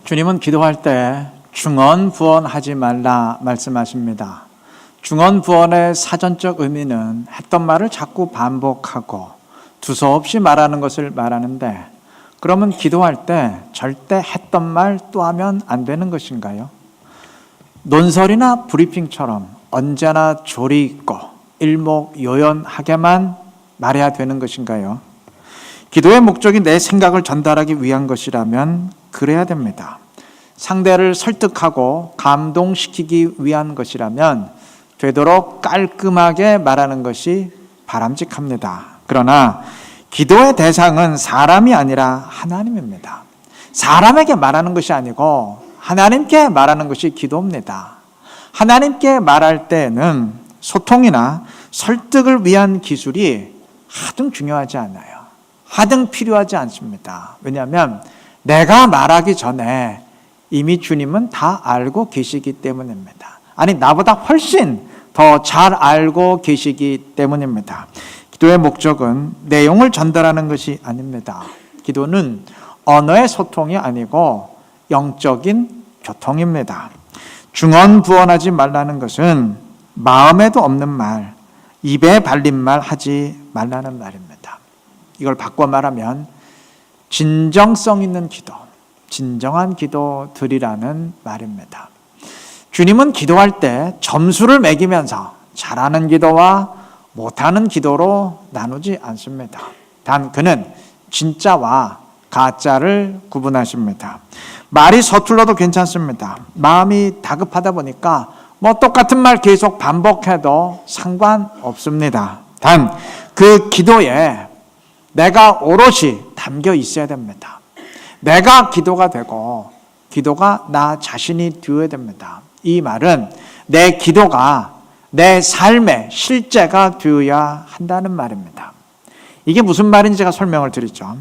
주님은 기도할 때 중언부언하지 말라 말씀하십니다. 중언부언의 사전적 의미는 했던 말을 자꾸 반복하고 두서없이 말하는 것을 말하는데, 그러면 기도할 때 절대 했던 말 또 하면 안 되는 것인가요? 논설이나 브리핑처럼 언제나 조리 있고 일목요연하게만 말해야 되는 것인가요? 기도의 목적이 내 생각을 전달하기 위한 것이라면 그래야 됩니다. 상대를 설득하고 감동시키기 위한 것이라면 되도록 깔끔하게 말하는 것이 바람직합니다. 그러나 기도의 대상은 사람이 아니라 하나님입니다. 사람에게 말하는 것이 아니고 하나님께 말하는 것이 기도입니다. 하나님께 말할 때는 소통이나 설득을 위한 기술이 하등 중요하지 않아요. 하등 필요하지 않습니다. 왜냐하면 내가 말하기 전에 이미 주님은 다 알고 계시기 때문입니다. 아니, 나보다 훨씬 더 잘 알고 계시기 때문입니다. 기도의 목적은 내용을 전달하는 것이 아닙니다. 기도는 언어의 소통이 아니고 영적인 교통입니다. 중언부언하지 말라는 것은 마음에도 없는 말, 입에 발린 말 하지 말라는 말입니다. 이걸 바꿔 말하면 진정성 있는 기도, 진정한 기도 드리라는 말입니다. 주님은 기도할 때 점수를 매기면서 잘하는 기도와 못하는 기도로 나누지 않습니다. 단 그는 진짜와 가짜를 구분하십니다. 말이 서툴러도 괜찮습니다. 마음이 다급하다 보니까 똑같은 말 계속 반복해도 상관없습니다. 단 그 기도에 내가 오롯이 담겨 있어야 됩니다. 내가 기도가 되고 기도가 나 자신이 되어야 됩니다. 이 말은 내 기도가 내 삶의 실제가 되어야 한다는 말입니다. 이게 무슨 말인지 제가 설명을 드리죠.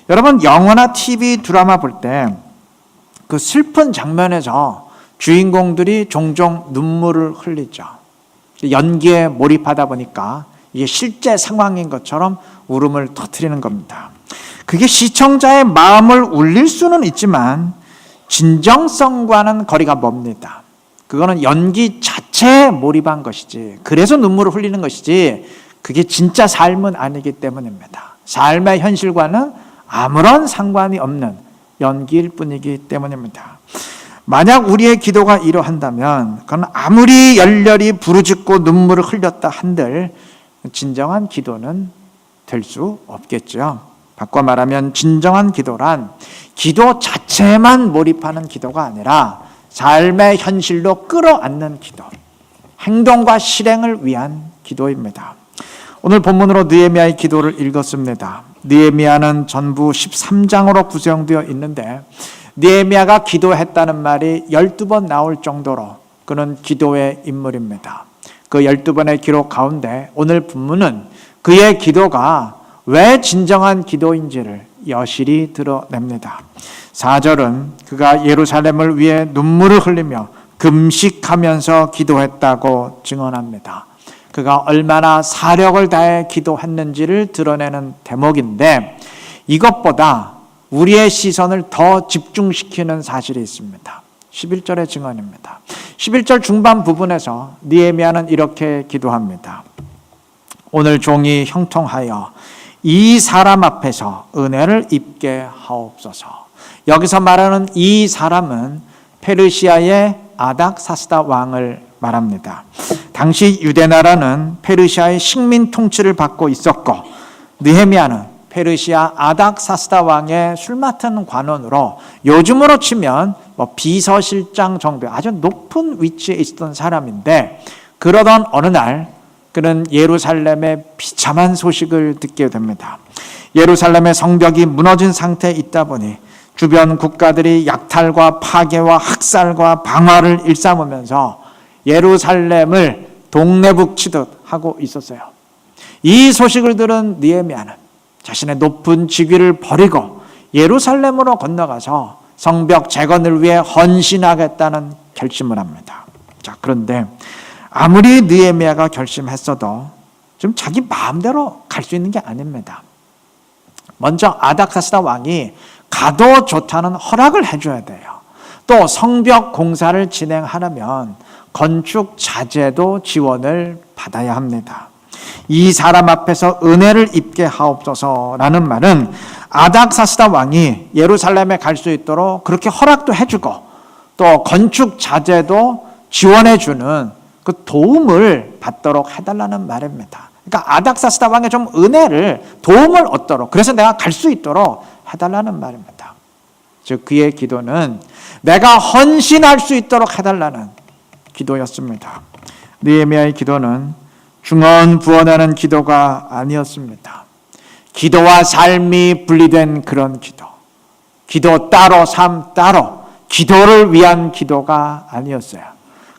여러분, 영화나 TV 드라마 볼 때 그 슬픈 장면에서 주인공들이 종종 눈물을 흘리죠. 연기에 몰입하다 보니까 이게 실제 상황인 것처럼 울음을 터뜨리는 겁니다. 그게 시청자의 마음을 울릴 수는 있지만 진정성과는 거리가 멉니다. 그거는 연기 자체에 몰입한 것이지, 그래서 눈물을 흘리는 것이지 그게 진짜 삶은 아니기 때문입니다. 삶의 현실과는 아무런 상관이 없는 연기일 뿐이기 때문입니다. 만약 우리의 기도가 이러한다면 그건 아무리 열렬히 부르짖고 눈물을 흘렸다 한들 진정한 기도는 될 수 없겠죠. 바꿔 말하면 진정한 기도란 기도 자체만 몰입하는 기도가 아니라 삶의 현실로 끌어안는 기도, 행동과 실행을 위한 기도입니다. 오늘 본문으로 느헤미야의 기도를 읽었습니다. 느헤미야는 전부 13장으로 구성되어 있는데 느헤미야가 기도했다는 말이 12번 나올 정도로 그는 기도의 인물입니다. 그 12번의 기록 가운데 오늘 본문은 그의 기도가 왜 진정한 기도인지를 여실히 드러냅니다. 4절은 그가 예루살렘을 위해 눈물을 흘리며 금식하면서 기도했다고 증언합니다. 그가 얼마나 사력을 다해 기도했는지를 드러내는 대목인데, 이것보다 우리의 시선을 더 집중시키는 사실이 있습니다. 11절의 증언입니다. 11절 중반 부분에서 느헤미야는 이렇게 기도합니다. 오늘 종이 형통하여 이 사람 앞에서 은혜를 입게 하옵소서. 여기서 말하는 이 사람은 페르시아의 아닥사스다 왕을 말합니다. 당시 유대나라는 페르시아의 식민 통치를 받고 있었고 느헤미야는 페르시아 아닥사스다 왕의 술 맡은 관원으로 요즘으로 치면 비서실장 정도 아주 높은 위치에 있었던 사람인데, 그러던 어느 날 그는 예루살렘의 비참한 소식을 듣게 됩니다. 예루살렘의 성벽이 무너진 상태에 있다 보니 주변 국가들이 약탈과 파괴와 학살과 방화를 일삼으면서 예루살렘을 동네북치듯 하고 있었어요. 이 소식을 들은 느헤미야는 자신의 높은 직위를 버리고 예루살렘으로 건너가서 성벽 재건을 위해 헌신하겠다는 결심을 합니다. 자, 그런데 아무리 느헤미야가 결심했어도 좀 자기 마음대로 갈 수 있는 게 아닙니다. 먼저 아닥사스다 왕이 가도 좋다는 허락을 해줘야 돼요. 또 성벽 공사를 진행하려면 건축 자재도 지원을 받아야 합니다. 이 사람 앞에서 은혜를 입게 하옵소서라는 말은 아닥사스다 왕이 예루살렘에 갈 수 있도록 그렇게 허락도 해주고 또 건축 자재도 지원해주는 그 도움을 받도록 해달라는 말입니다. 그러니까 아닥사스다 왕의 좀 도움을 얻도록, 그래서 내가 갈 수 있도록 해달라는 말입니다. 즉 그의 기도는 내가 헌신할 수 있도록 해달라는 기도였습니다. 느헤미야의 기도는 중언부언하는 기도가 아니었습니다. 기도와 삶이 분리된 그런 기도 따로 삶 따로, 기도를 위한 기도가 아니었어요.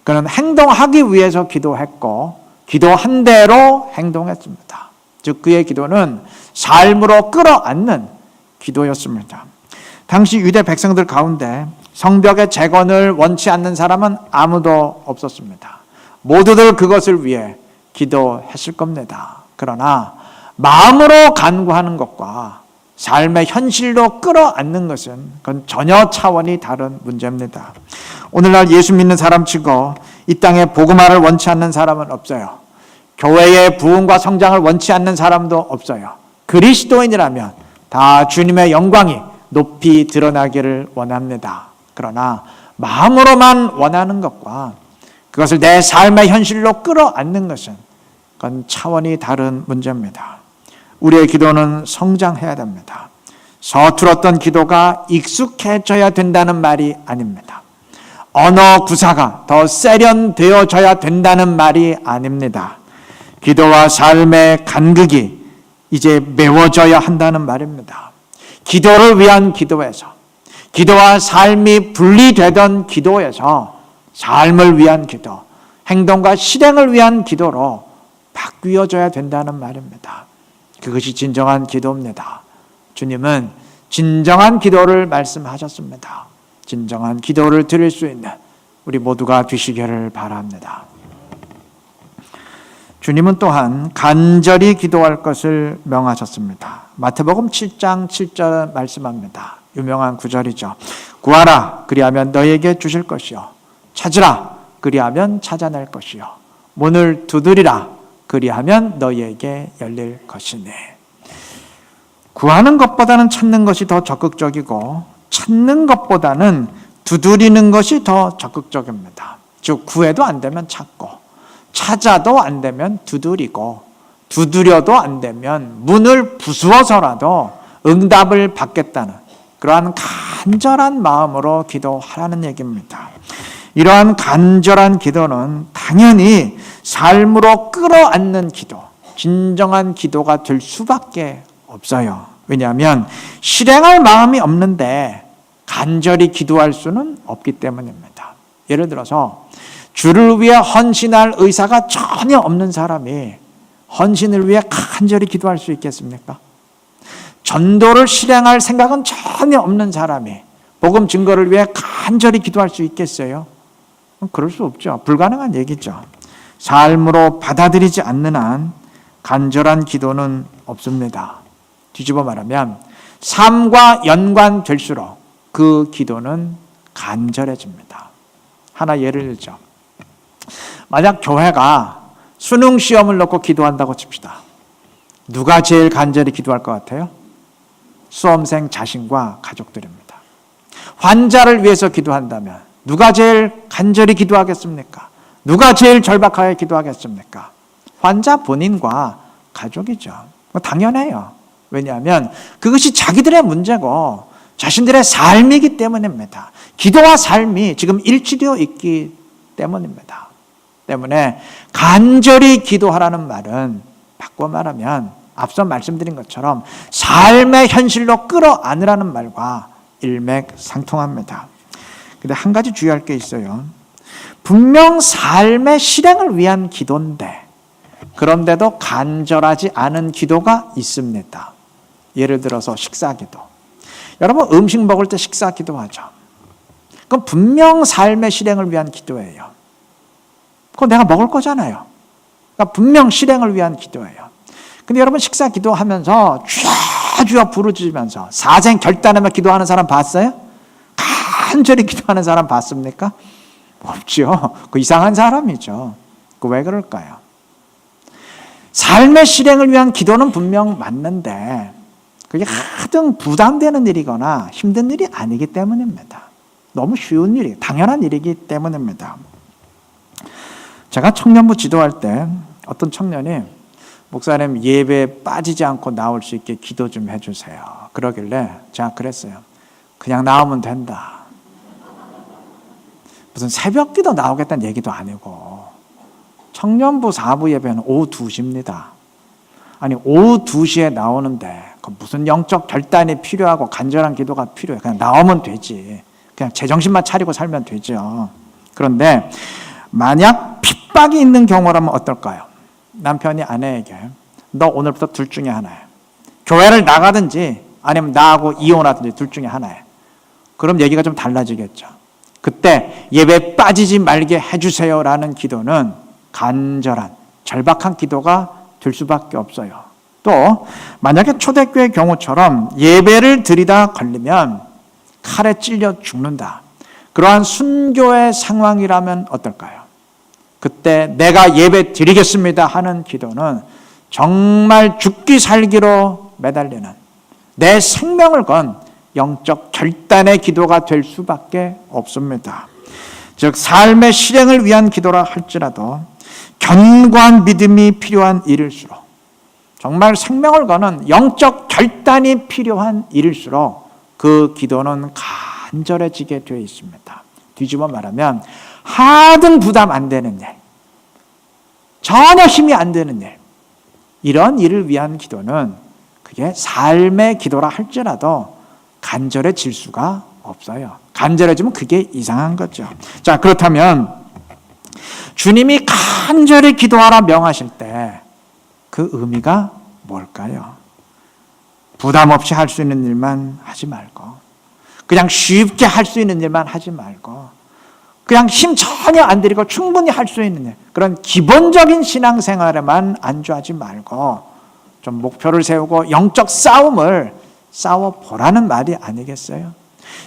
그는 행동하기 위해서 기도했고 기도한 대로 행동했습니다. 즉 그의 기도는 삶으로 끌어안는 기도였습니다. 당시 유대 백성들 가운데 성벽의 재건을 원치 않는 사람은 아무도 없었습니다. 모두들 그것을 위해 기도했을 겁니다. 그러나 마음으로 간구하는 것과 삶의 현실로 끌어안는 것은 그건 전혀 차원이 다른 문제입니다. 오늘날 예수 믿는 사람치고 이 땅에 복음화를 원치 않는 사람은 없어요. 교회의 부흥과 성장을 원치 않는 사람도 없어요. 그리스도인이라면 다 주님의 영광이 높이 드러나기를 원합니다. 그러나 마음으로만 원하는 것과 그것을 내 삶의 현실로 끌어안는 것은 그건 차원이 다른 문제입니다. 우리의 기도는 성장해야 됩니다. 서툴었던 기도가 익숙해져야 된다는 말이 아닙니다. 언어 구사가 더 세련되어져야 된다는 말이 아닙니다. 기도와 삶의 간극이 이제 메워져야 한다는 말입니다. 기도를 위한 기도에서, 기도와 삶이 분리되던 기도에서 삶을 위한 기도, 행동과 실행을 위한 기도로 바뀌어져야 된다는 말입니다. 그것이 진정한 기도입니다. 주님은 진정한 기도를 말씀하셨습니다. 진정한 기도를 드릴 수 있는 우리 모두가 되시기를 바랍니다. 주님은 또한 간절히 기도할 것을 명하셨습니다. 마태복음 7장 7절 말씀합니다. 유명한 구절이죠. 구하라 그리하면 너에게 주실 것이요 찾으라 그리하면 찾아낼 것이요 문을 두드리라 그리하면 너희에게 열릴 것이니. 구하는 것보다는 찾는 것이 더 적극적이고 찾는 것보다는 두드리는 것이 더 적극적입니다. 즉 구해도 안 되면 찾고 찾아도 안 되면 두드리고 두드려도 안 되면 문을 부수어서라도 응답을 받겠다는 그러한 간절한 마음으로 기도하라는 얘기입니다. 이러한 간절한 기도는 당연히 삶으로 끌어안는 기도, 진정한 기도가 될 수밖에 없어요. 왜냐하면 실행할 마음이 없는데 간절히 기도할 수는 없기 때문입니다. 예를 들어서 주를 위해 헌신할 의사가 전혀 없는 사람이 헌신을 위해 간절히 기도할 수 있겠습니까? 전도를 실행할 생각은 전혀 없는 사람이 복음 증거를 위해 간절히 기도할 수 있겠어요? 그럴 수 없죠. 불가능한 얘기죠. 삶으로 받아들이지 않는 한 간절한 기도는 없습니다. 뒤집어 말하면 삶과 연관될수록 그 기도는 간절해집니다. 하나 예를 들죠. 만약 교회가 수능 시험을 놓고 기도한다고 칩시다. 누가 제일 간절히 기도할 것 같아요? 수험생 자신과 가족들입니다. 환자를 위해서 기도한다면 누가 제일 간절히 기도하겠습니까? 누가 제일 절박하게 기도하겠습니까? 환자 본인과 가족이죠. 당연해요. 왜냐하면 그것이 자기들의 문제고 자신들의 삶이기 때문입니다. 기도와 삶이 지금 일치되어 있기 때문입니다. 때문에 간절히 기도하라는 말은 바꿔 말하면 앞서 말씀드린 것처럼 삶의 현실로 끌어안으라는 말과 일맥상통합니다. 근데 한 가지 주의할 게 있어요. 분명 삶의 실행을 위한 기도인데 그런데도 간절하지 않은 기도가 있습니다. 예를 들어서 식사기도. 여러분 음식 먹을 때 식사기도 하죠. 그건 분명 삶의 실행을 위한 기도예요. 그건 내가 먹을 거잖아요. 그러니까 분명 실행을 위한 기도예요. 근데 여러분 식사 기도하면서 주여 주여 부르짖으면서 사생 결단하며 기도하는 사람 봤어요? 간절히 기도하는 사람 봤습니까? 없죠. 그 이상한 사람이죠. 그 왜 그럴까요? 삶의 실행을 위한 기도는 분명 맞는데 그게 하등 부담되는 일이거나 힘든 일이 아니기 때문입니다. 너무 쉬운 일이, 당연한 일이기 때문입니다. 제가 청년부 지도할 때 어떤 청년이 목사님 예배에 빠지지 않고 나올 수 있게 기도 좀 해주세요. 그러길래 제가 그랬어요. 그냥 나오면 된다. 무슨 새벽 기도 나오겠다는 얘기도 아니고 청년부 4부 예배는 오후 2시입니다. 아니 오후 2시에 나오는데 무슨 영적 결단이 필요하고 간절한 기도가 필요해. 그냥 나오면 되지. 그냥 제정신만 차리고 살면 되죠. 그런데 만약 핍박이 있는 경우라면 어떨까요? 남편이 아내에게 너 오늘부터 둘 중에 하나야. 교회를 나가든지 아니면 나하고 이혼하든지 둘 중에 하나야. 그럼 얘기가 좀 달라지겠죠. 그때 예배에 빠지지 말게 해주세요라는 기도는 간절한 절박한 기도가 될 수밖에 없어요. 또 만약에 초대교회 경우처럼 예배를 드리다 걸리면 칼에 찔려 죽는다. 그러한 순교의 상황이라면 어떨까요? 그때 내가 예배 드리겠습니다 하는 기도는 정말 죽기 살기로 매달리는 내 생명을 건 영적 결단의 기도가 될 수밖에 없습니다. 즉 삶의 실행을 위한 기도라 할지라도 견고한 믿음이 필요한 일일수록 정말 생명을 거는 영적 결단이 필요한 일일수록 그 기도는 간절해지게 되어 있습니다. 뒤집어 말하면 하등 부담 안 되는 일, 전혀 힘이 안 되는 일, 이런 일을 위한 기도는 그게 삶의 기도라 할지라도 간절해질 수가 없어요. 간절해지면 그게 이상한 거죠. 자, 그렇다면 주님이 간절히 기도하라 명하실 때 그 의미가 뭘까요? 부담 없이 할 수 있는 일만 하지 말고 그냥 쉽게 할 수 있는 일만 하지 말고 그냥 힘 전혀 안 들이고 충분히 할 수 있는 일, 그런 기본적인 신앙생활에만 안주하지 말고 좀 목표를 세우고 영적 싸움을 싸워보라는 말이 아니겠어요?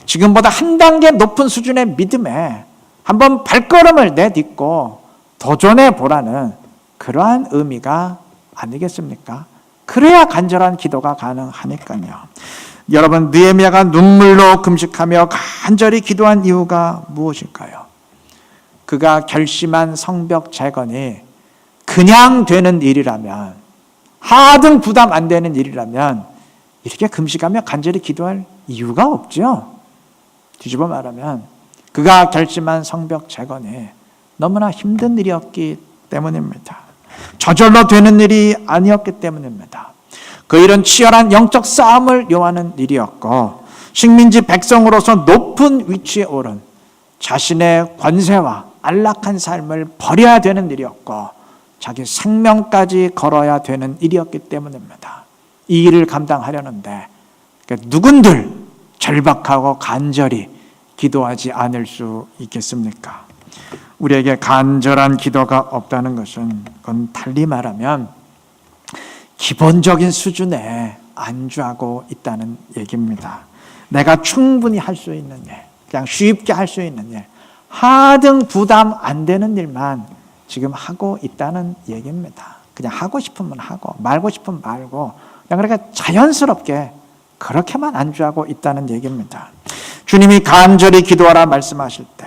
지금보다 한 단계 높은 수준의 믿음에 한번 발걸음을 내딛고 도전해 보라는 그러한 의미가 아니겠습니까? 그래야 간절한 기도가 가능하니까요. 여러분, 느헤미야가 눈물로 금식하며 간절히 기도한 이유가 무엇일까요? 그가 결심한 성벽 재건이 그냥 되는 일이라면, 하등 부담 안 되는 일이라면 이렇게 금식하며 간절히 기도할 이유가 없죠. 뒤집어 말하면 그가 결심한 성벽 재건이 너무나 힘든 일이었기 때문입니다. 저절로 되는 일이 아니었기 때문입니다. 그 일은 치열한 영적 싸움을 요하는 일이었고 식민지 백성으로서 높은 위치에 오른 자신의 권세와 안락한 삶을 버려야 되는 일이었고 자기 생명까지 걸어야 되는 일이었기 때문입니다. 이 일을 감당하려는데 누군들 절박하고 간절히 기도하지 않을 수 있겠습니까? 우리에게 간절한 기도가 없다는 것은 그건 달리 말하면 기본적인 수준에 안주하고 있다는 얘기입니다. 내가 충분히 할 수 있는 일, 그냥 쉽게 할 수 있는 일, 하등 부담 안 되는 일만 지금 하고 있다는 얘기입니다. 그냥 하고 싶으면 하고 말고 싶으면 말고 그냥 그렇게 자연스럽게 그렇게만 안주하고 있다는 얘기입니다. 주님이 간절히 기도하라 말씀하실 때,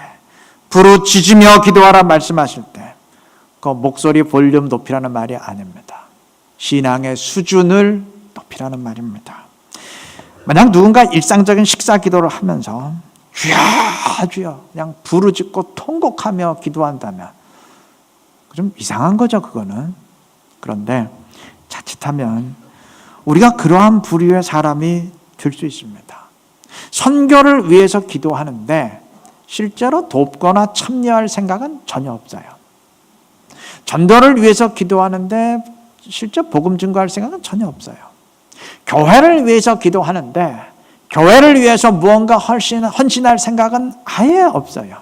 부르짖으며 기도하라 말씀하실 때 그 목소리 볼륨 높이라는 말이 아닙니다. 신앙의 수준을 높이라는 말입니다. 만약 누군가 일상적인 식사 기도를 하면서 주여 주여 그냥 부르짖고 통곡하며 기도한다면 좀 이상한 거죠, 그거는. 그런데 자칫하면 우리가 그러한 부류의 사람이 될 수 있습니다. 선교를 위해서 기도하는데 실제로 돕거나 참여할 생각은 전혀 없어요. 전도를 위해서 기도하는데 실제 복음 증거할 생각은 전혀 없어요. 교회를 위해서 기도하는데 교회를 위해서 무언가 헌신할 생각은 아예 없어요.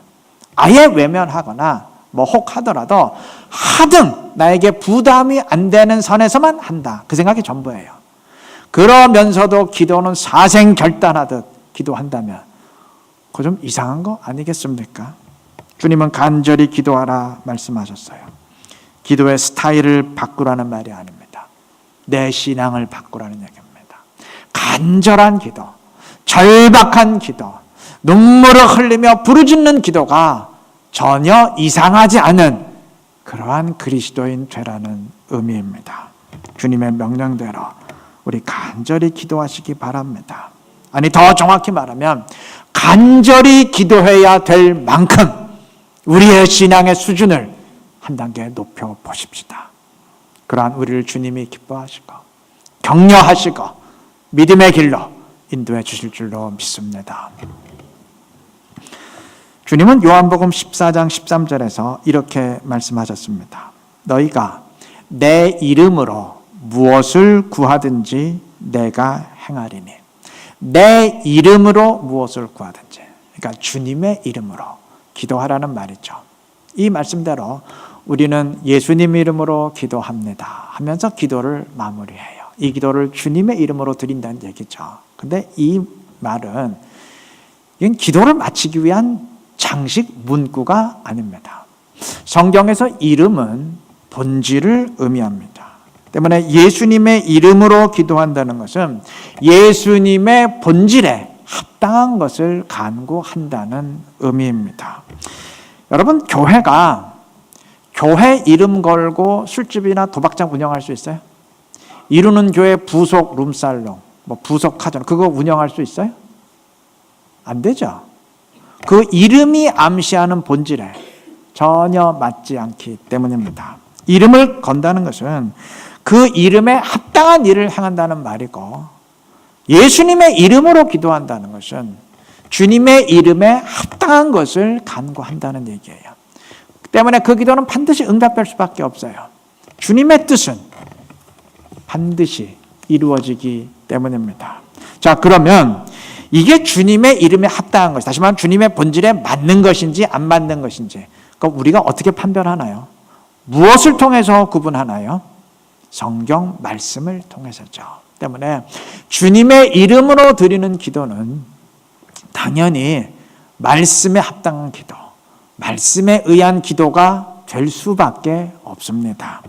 아예 외면하거나 혹 하더라도 하등 나에게 부담이 안 되는 선에서만 한다. 그 생각이 전부예요. 그러면서도 기도는 사생결단하듯 기도한다면 그거 좀 이상한 거 아니겠습니까? 주님은 간절히 기도하라 말씀하셨어요. 기도의 스타일을 바꾸라는 말이 아닙니다. 내 신앙을 바꾸라는 얘기입니다. 간절한 기도, 절박한 기도, 눈물을 흘리며 부르짖는 기도가 전혀 이상하지 않은 그러한 그리스도인 되라는 의미입니다. 주님의 명령대로 우리 간절히 기도하시기 바랍니다. 아니, 더 정확히 말하면 간절히 기도해야 될 만큼 우리의 신앙의 수준을 한 단계 높여 보십시다. 그러한 우리를 주님이 기뻐하시고 격려하시고 믿음의 길로 인도해 주실 줄로 믿습니다. 주님은 요한복음 14장 13절에서 이렇게 말씀하셨습니다. 너희가 내 이름으로 무엇을 구하든지 내가 행하리니. 내 이름으로 무엇을 구하든지. 그러니까 주님의 이름으로 기도하라는 말이죠. 이 말씀대로 우리는 예수님 이름으로 기도합니다 하면서 기도를 마무리해요. 이 기도를 주님의 이름으로 드린다는 얘기죠. 근데 이 말은 이건 기도를 마치기 위한 장식 문구가 아닙니다. 성경에서 이름은 본질을 의미합니다. 때문에 예수님의 이름으로 기도한다는 것은 예수님의 본질에 합당한 것을 간구한다는 의미입니다. 여러분, 교회가 교회 이름 걸고 술집이나 도박장 운영할 수 있어요? 이루는 교회 부속 룸살롱, 부속 카지노 그거 운영할 수 있어요? 안 되죠. 그 이름이 암시하는 본질에 전혀 맞지 않기 때문입니다. 이름을 건다는 것은 그 이름에 합당한 일을 행한다는 말이고, 예수님의 이름으로 기도한다는 것은 주님의 이름에 합당한 것을 간구한다는 얘기예요. 때문에 그 기도는 반드시 응답될 수밖에 없어요. 주님의 뜻은 반드시 이루어지기 때문입니다. 자, 그러면 이게 주님의 이름에 합당한 것이, 다시 말하면 주님의 본질에 맞는 것인지 안 맞는 것인지, 그러니까 우리가 어떻게 판별하나요? 무엇을 통해서 구분하나요? 성경 말씀을 통해서죠. 때문에 주님의 이름으로 드리는 기도는 당연히 말씀에 합당한 기도, 말씀에 의한 기도가 될 수밖에 없습니다.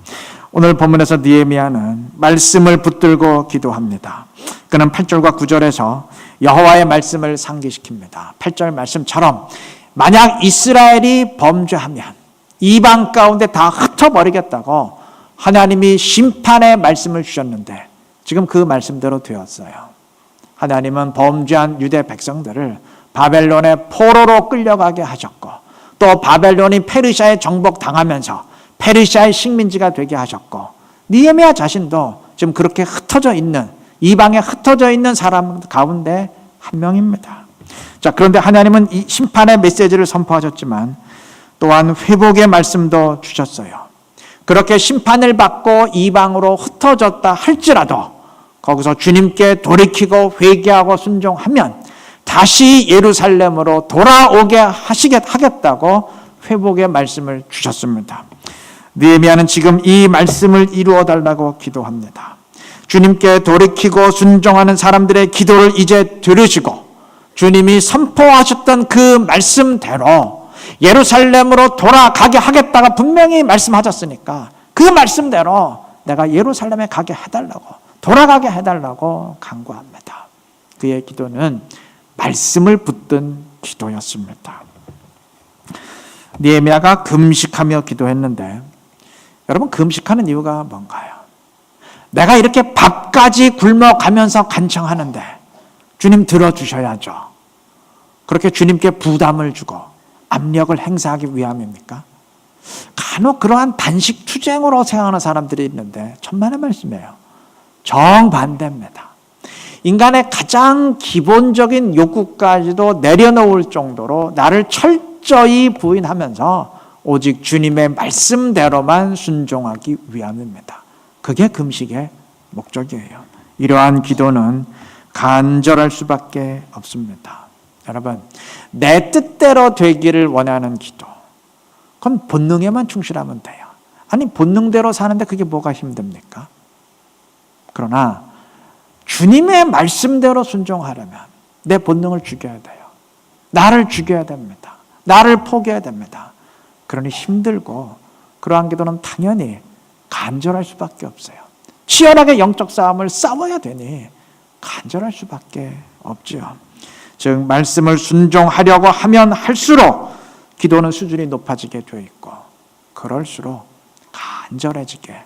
오늘 본문에서 느헤미야는 말씀을 붙들고 기도합니다. 그는 8절과 9절에서 여호와의 말씀을 상기시킵니다. 8절 말씀처럼 만약 이스라엘이 범죄하면 이방 가운데 다 흩어버리겠다고 하나님이 심판의 말씀을 주셨는데 지금 그 말씀대로 되었어요. 하나님은 범죄한 유대 백성들을 바벨론의 포로로 끌려가게 하셨고, 또 바벨론이 페르시아에 정복당하면서 페르시아의 식민지가 되게 하셨고, 느헤미야 자신도 지금 그렇게 흩어져 있는, 이방에 흩어져 있는 사람 가운데 한 명입니다. 자, 그런데 하나님은 이 심판의 메시지를 선포하셨지만 또한 회복의 말씀도 주셨어요. 그렇게 심판을 받고 이방으로 흩어졌다 할지라도 거기서 주님께 돌이키고 회개하고 순종하면 다시 예루살렘으로 돌아오게 하겠다고 회복의 말씀을 주셨습니다. 느헤미야는 지금 이 말씀을 이루어 달라고 기도합니다. 주님께 돌이키고 순종하는 사람들의 기도를 이제 들으시고 주님이 선포하셨던 그 말씀대로 예루살렘으로 돌아가게 하겠다가 분명히 말씀하셨으니까 그 말씀대로 내가 예루살렘에 가게 해달라고, 돌아가게 해달라고 간구합니다. 그의 기도는 말씀을 붙든 기도였습니다. 느헤미야가 금식하며 기도했는데, 여러분, 금식하는 이유가 뭔가요? 내가 이렇게 밥까지 굶어가면서 간청하는데 주님 들어주셔야죠. 그렇게 주님께 부담을 주고 압력을 행사하기 위함입니까? 간혹 그러한 단식 투쟁으로 생각하는 사람들이 있는데 천만의 말씀이에요. 정반대입니다. 인간의 가장 기본적인 욕구까지도 내려놓을 정도로 나를 철저히 부인하면서 오직 주님의 말씀대로만 순종하기 위함입니다. 그게 금식의 목적이에요. 이러한 기도는 간절할 수밖에 없습니다. 여러분, 내 뜻대로 되기를 원하는 기도, 그건 본능에만 충실하면 돼요. 아니, 본능대로 사는데 그게 뭐가 힘듭니까? 그러나 주님의 말씀대로 순종하려면 내 본능을 죽여야 돼요. 나를 죽여야 됩니다. 나를 포기해야 됩니다. 그러니 힘들고 그러한 기도는 당연히 간절할 수밖에 없어요. 치열하게 영적 싸움을 싸워야 되니 간절할 수밖에 없죠. 즉 말씀을 순종하려고 하면 할수록 기도는 수준이 높아지게 되어 있고 그럴수록 간절해지게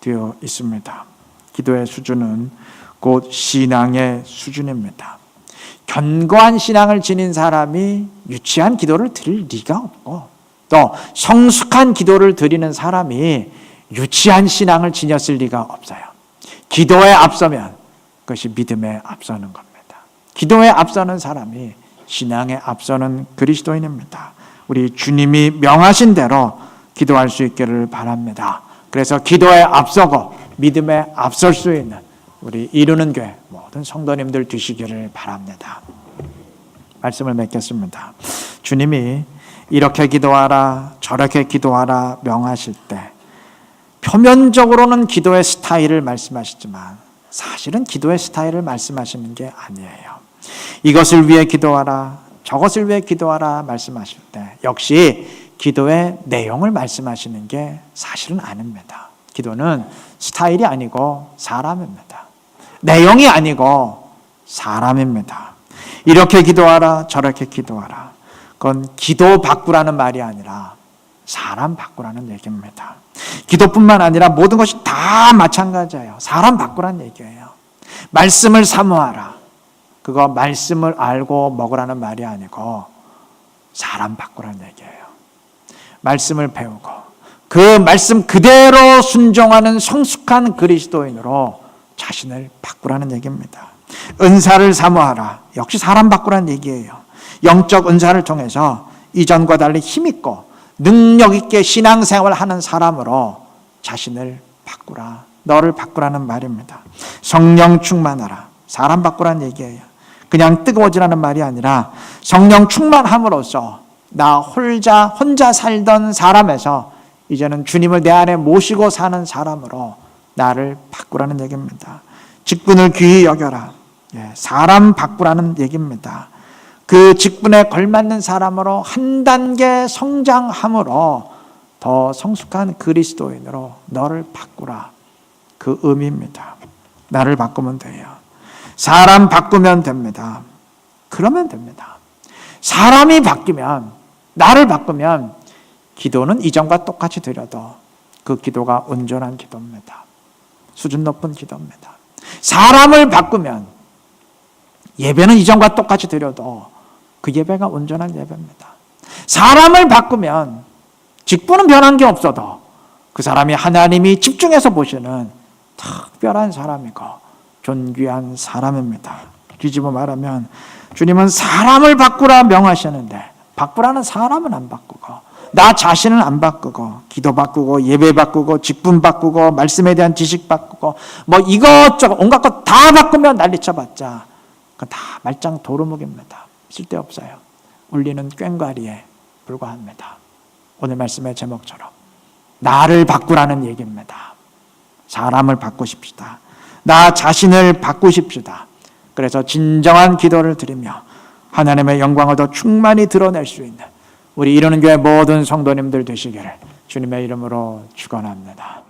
되어 있습니다. 기도의 수준은 곧 신앙의 수준입니다. 견고한 신앙을 지닌 사람이 유치한 기도를 드릴 리가 없고 또 성숙한 기도를 드리는 사람이 유치한 신앙을 지녔을 리가 없어요. 기도에 앞서면 그것이 믿음에 앞서는 겁니다. 기도에 앞서는 사람이 신앙에 앞서는 그리스도인입니다. 우리 주님이 명하신 대로 기도할 수 있기를 바랍니다. 그래서 기도에 앞서고 믿음에 앞설 수 있는 우리 이루는 교회 모든 성도님들 되시기를 바랍니다. 말씀을 맺겠습니다. 주님이 이렇게 기도하라 저렇게 기도하라 명하실 때 표면적으로는 기도의 스타일을 말씀하시지만 사실은 기도의 스타일을 말씀하시는 게 아니에요. 이것을 위해 기도하라 저것을 위해 기도하라 말씀하실 때 역시 기도의 내용을 말씀하시는 게 사실은 아닙니다. 기도는 스타일이 아니고 사람입니다. 내용이 아니고 사람입니다. 이렇게 기도하라 저렇게 기도하라 그건 기도 바꾸라는 말이 아니라 사람 바꾸라는 얘기입니다. 기도뿐만 아니라 모든 것이 다 마찬가지예요. 사람 바꾸라는 얘기예요. 말씀을 사모하라 그거 말씀을 알고 먹으라는 말이 아니고 사람 바꾸라는 얘기예요. 말씀을 배우고 그 말씀 그대로 순종하는 성숙한 그리스도인으로 자신을 바꾸라는 얘기입니다. 은사를 사모하라 역시 사람 바꾸라는 얘기예요. 영적 은사를 통해서 이전과 달리 힘있고 능력 있게 신앙생활을 하는 사람으로 자신을 바꾸라 너를 바꾸라는 말입니다. 성령 충만하라 사람 바꾸라는 얘기예요. 그냥 뜨거워지라는 말이 아니라 성령 충만함으로써 나 혼자 살던 사람에서 이제는 주님을 내 안에 모시고 사는 사람으로 나를 바꾸라는 얘기입니다. 직분을 귀히 여겨라 사람 바꾸라는 얘기입니다. 그 직분에 걸맞는 사람으로 한 단계 성장함으로 더 성숙한 그리스도인으로 너를 바꾸라 그 의미입니다. 나를 바꾸면 돼요. 사람 바꾸면 됩니다. 그러면 됩니다. 사람이 바뀌면 나를 바꾸면 기도는 이전과 똑같이 드려도 그 기도가 온전한 기도입니다. 수준 높은 기도입니다. 사람을 바꾸면 예배는 이전과 똑같이 드려도 그 예배가 온전한 예배입니다. 사람을 바꾸면 직분은 변한 게 없어도 그 사람이 하나님이 집중해서 보시는 특별한 사람이고 존귀한 사람입니다. 뒤집어 말하면 주님은 사람을 바꾸라 명하시는데 바꾸라는 사람은 안 바꾸고 나 자신은 안 바꾸고 기도 바꾸고 예배 바꾸고 직분 바꾸고 말씀에 대한 지식 바꾸고 뭐 이것저것 온갖 것 다 바꾸면 난리쳐봤자 그건 다 말짱 도루묵입니다. 쓸데없어요. 울리는 꽹과리에 불과합니다. 오늘 말씀의 제목처럼 나를 바꾸라는 얘기입니다. 사람을 바꾸십시다. 나 자신을 바꾸십시다. 그래서 진정한 기도를 드리며 하나님의 영광을 더 충만히 드러낼 수 있는 우리 이루는 교회 모든 성도님들 되시기를 주님의 이름으로 축원합니다.